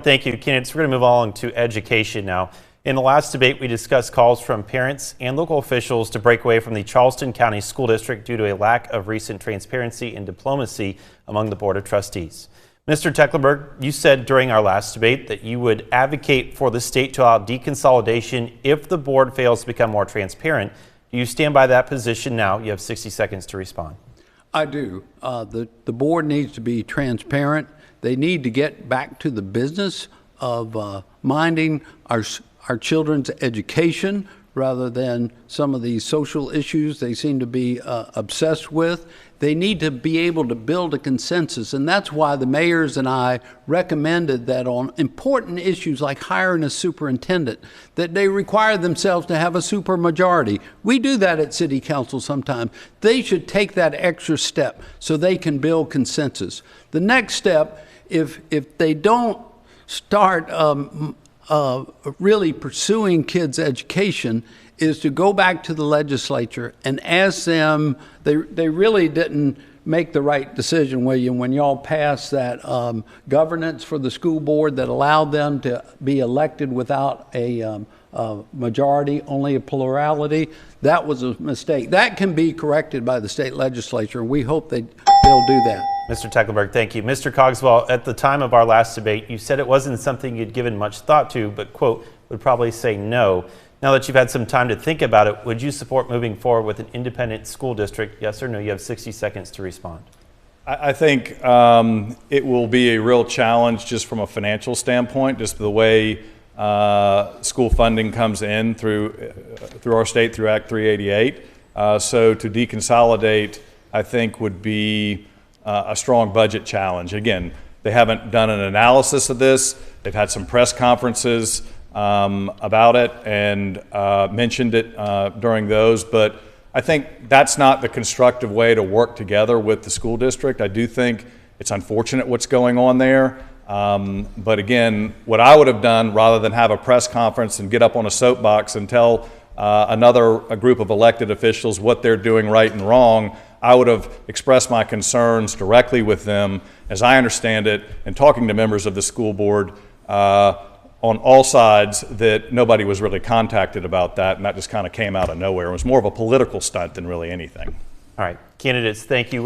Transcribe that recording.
Thank you, candidates. We're going to move on to education now. In the last debate, we discussed calls from parents and local officials to break away from the Charleston County School District due to a lack of recent transparency and diplomacy among the Board of Trustees. Mr. Tecklenburg, you said during our last debate that you would advocate for the state to allow deconsolidation if the board fails to become more transparent. Do you stand by that position now? You have 60 seconds to respond. I do. The board needs to be transparent. They need to get back to the business of minding our children's education rather than some of these social issues they seem to be obsessed with. They need to be able to build a consensus, and that's why the mayors and I recommended that on important issues like hiring a superintendent, that they require themselves to have a supermajority. We do that at city council sometimes. They should take that extra step so they can build consensus. The next step, if they don't start really pursuing kids' education, is to go back to the legislature and ask them. They really didn't make the right decision, William, when y'all passed that governance for the school board that allowed them to be elected without a majority, only a plurality. That was a mistake. That can be corrected by the state legislature, and we hope they'll do that. Mr. Tecklenburg, thank you. Mr. Cogswell, at the time of our last debate, you said it wasn't something you'd given much thought to, but, quote, would probably say no. Now that you've had some time to think about it, would you support moving forward with an independent school district? Yes or no? You have 60 seconds to respond. I think it will be a real challenge just from a financial standpoint, just the way school funding comes in through our state through Act 388. So to deconsolidate, I think, would be a strong budget challenge. Again, they haven't done an analysis of this. They've had some press conferences about it and mentioned it during those, but I think that's not the constructive way to work together with the school district. I do think it's unfortunate what's going on there, but again, what I would have done rather than have a press conference and get up on a soapbox and tell a group of elected officials what they're doing right and wrong, I would have expressed my concerns directly with them, as I understand it, and talking to members of the school board on all sides, that nobody was really contacted about that, and that just kind of came out of nowhere. It was more of a political stunt than really anything. All right, candidates, thank you.